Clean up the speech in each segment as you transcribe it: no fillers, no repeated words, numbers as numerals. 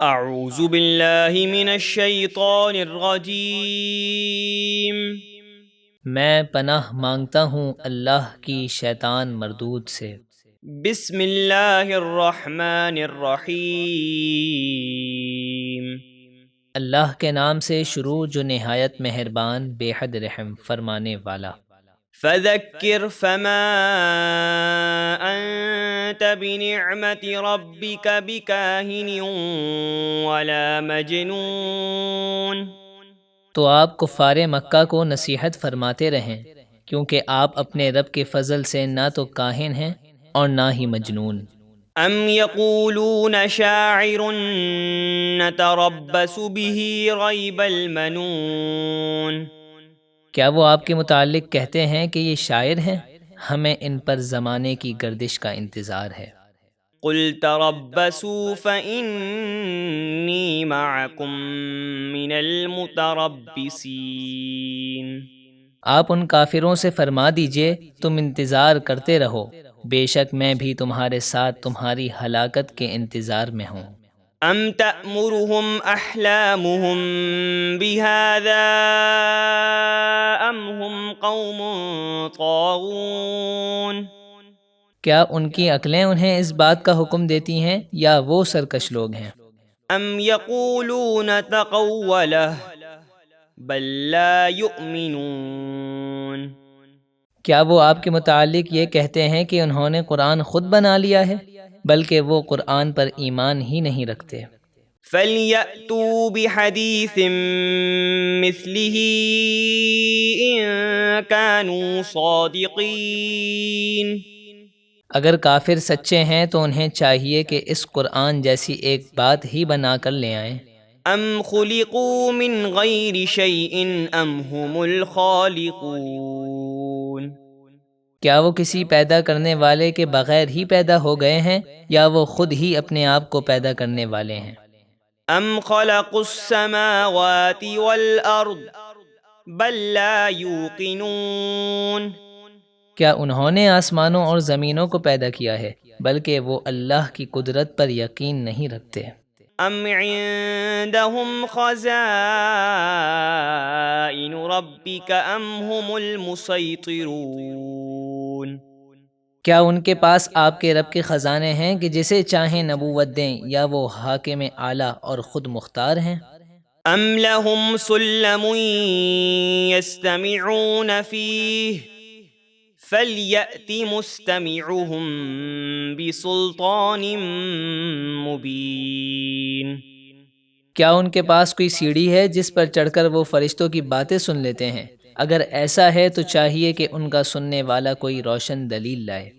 اعوذ باللہ من الشیطان الرجیم۔ میں پناہ مانگتا ہوں اللہ کی شیطان مردود سے۔ بسم اللہ الرحمن الرحیم۔ اللہ کے نام سے شروع جو نہایت مہربان بے حد رحم فرمانے والا۔ فذکر فما انت بنعمت ربک بکاہن ولا مجنون۔ تو آپ کفار مکہ کو نصیحت فرماتے رہیں، کیونکہ آپ اپنے رب کے فضل سے نہ تو کاہن ہیں اور نہ ہی مجنون۔ ام یقولون شاعر نتربص به ریب المنون۔ کیا وہ آپ کے متعلق کہتے ہیں کہ یہ شاعر ہیں؟ ہمیں ان پر زمانے کی گردش کا انتظار ہے۔ قل تربصوا فإنی معکم من المتربصین۔ آپ ان کافروں سے فرما دیجئے تم انتظار کرتے رہو، بے شک میں بھی تمہارے ساتھ تمہاری ہلاکت کے انتظار میں ہوں۔ ام تأمرهم احلامهم بهذا ام هم قوم طاغون۔ کیا ان کی عقلیں انہیں اس بات کا حکم دیتی ہیں یا وہ سرکش لوگ ہیں؟ ام یقولون تقولہ بل لا یؤمنون۔ کیا وہ آپ کے متعلق یہ کہتے ہیں کہ انہوں نے قرآن خود بنا لیا ہے، بلکہ وہ قرآن پر ایمان ہی نہیں رکھتے۔ فَلْيَأْتُوا بِحَدِيثٍ مِثْلِهِ إِن كَانُوا صَادِقِينَ۔ اگر کافر سچے ہیں تو انہیں چاہیے کہ اس قرآن جیسی ایک بات ہی بنا کر لے آئیں۔ ام خلقوا من غیر شیء ام هم الخالقون۔ کیا وہ کسی پیدا کرنے والے کے بغیر ہی پیدا ہو گئے ہیں یا وہ خود ہی اپنے آپ کو پیدا کرنے والے ہیں؟ ام خلقوا السماوات والارض بل لا یوقنون۔ کیا انہوں نے آسمانوں اور زمینوں کو پیدا کیا ہے بلکہ وہ اللہ کی قدرت پر یقین نہیں رکھتے۔ ام عندهم خزائن ربک ام هم المسیطرون۔ کیا ان کے پاس آپ کے رب کے خزانے ہیں کہ جسے چاہیں نبوت دیں یا وہ حاکم اعلیٰ اور خود مختار ہیں؟ ام لهم سلم یستمعون فیہ فلیأت مستمعهم بسلطان مبین۔ کیا ان کے پاس کوئی سیڑھی ہے جس پر چڑھ کر وہ فرشتوں کی باتیں سن لیتے ہیں؟ اگر ایسا ہے تو چاہیے کہ ان کا سننے والا کوئی روشن دلیل لائے۔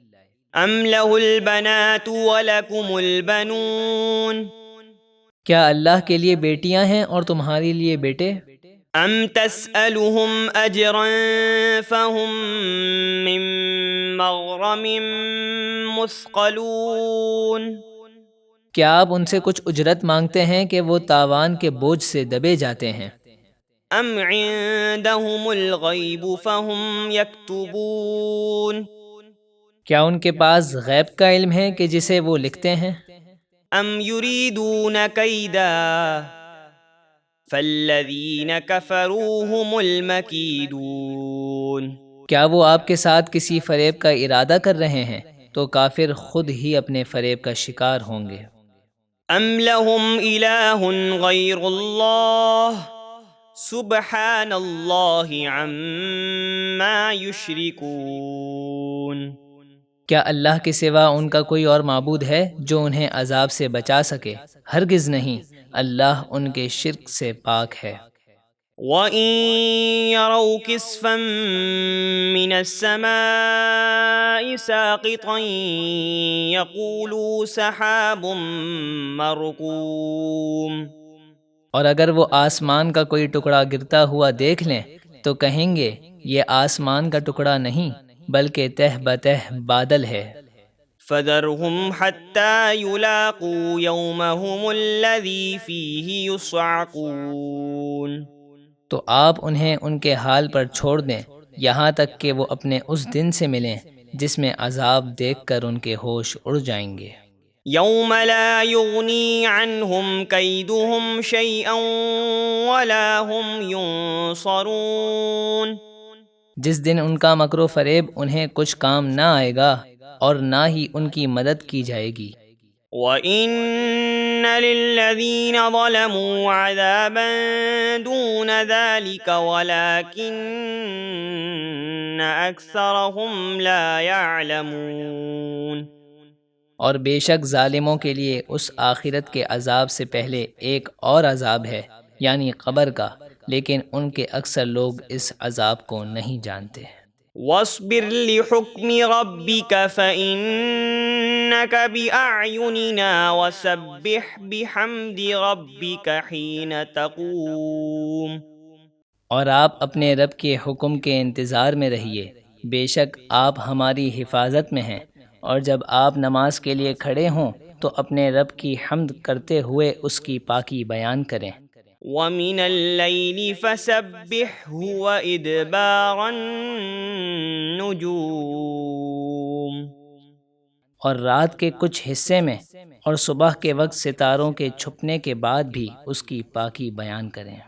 ام لہ البنات ولکم البنون۔ کیا اللہ کے لیے بیٹیاں ہیں اور تمہارے لیے بیٹے؟ ام تسألهم اجرا فهم من مغرم مثقلون۔ کیا آپ ان سے کچھ اجرت مانگتے ہیں کہ وہ تاوان کے بوجھ سے دبے جاتے ہیں؟ ام عندهم الغیب فهم یکتبون۔ کیا ان کے پاس غیب کا علم ہے کہ جسے وہ لکھتے ہیں؟ ام یریدون کیدا فالذین کفروا هم المکیدون۔ کیا وہ آپ کے ساتھ کسی فریب کا ارادہ کر رہے ہیں تو کافر خود ہی اپنے فریب کا شکار ہوں گے۔ ام لہم الہ غیر اللہ سبحان اللہ عما یشرکون۔ کیا اللہ کے سوا ان کا کوئی اور معبود ہے جو انہیں عذاب سے بچا سکے؟ ہرگز نہیں، اللہ ان کے شرک سے پاک ہے۔ وَإِن يَرَوْا كِسْفًا مِّنَ السَّمَاءِ سَاقِطًا يَقُولُوا سَحَابٌ مَّرْكُومٌ۔ اور اگر وہ آسمان کا کوئی ٹکڑا گرتا ہوا دیکھ لیں تو کہیں گے یہ آسمان کا ٹکڑا نہیں بلکہ تہ بتہ بادل ہے۔ فَذَرْهُمْ حَتَّى يُلَاقُوا يَوْمَهُمُ الَّذِي فِيهِ يُصْعَقُونَ۔ تو آپ انہیں ان کے حال پر چھوڑ دیں یہاں تک کہ وہ اپنے اس دن سے ملیں جس میں عذاب دیکھ کر ان کے ہوش اڑ جائیں گے۔ يوم لا يغني عنهم كيدهم شيئا ولا هم ينصرون، جس دن ان کا مکر و فریب انہیں کچھ کام نہ آئے گا اور نہ ہی ان کی مدد کی جائے گی۔ وَإِنَّ لِلَّذِينَ ظَلَمُوا عَذَابًا دُونَ ذَلِكَ وَلَكِنَّ أَكْثَرَهُمْ لَا يَعْلَمُونَ، اور بے شک ظالموں کے لیے اس آخرت کے عذاب سے پہلے ایک اور عذاب ہے، یعنی قبر کا، لیکن ان کے اکثر لوگ اس عذاب کو نہیں جانتے۔ وَاصْبِرْ لِحُكْمِ رَبِّكَ فَإِنَّكَ بِأَعْيُنِنَا وَسَبِّحْ بِحَمْدِ رَبِّكَ حِينَ تَقُومُ، اور آپ اپنے رب کے حکم کے انتظار میں رہیے، بے شک آپ ہماری حفاظت میں ہیں، اور جب آپ نماز کے لیے کھڑے ہوں تو اپنے رب کی حمد کرتے ہوئے اس کی پاکی بیان کریں۔ وَمِنَ اللَّيْلِ فَسَبِّحْهُ وَإِدْبَارَ النُّجُومِ، اور رات کے کچھ حصے میں اور صبح کے وقت ستاروں کے چھپنے کے بعد بھی اس کی پاکی بیان کریں۔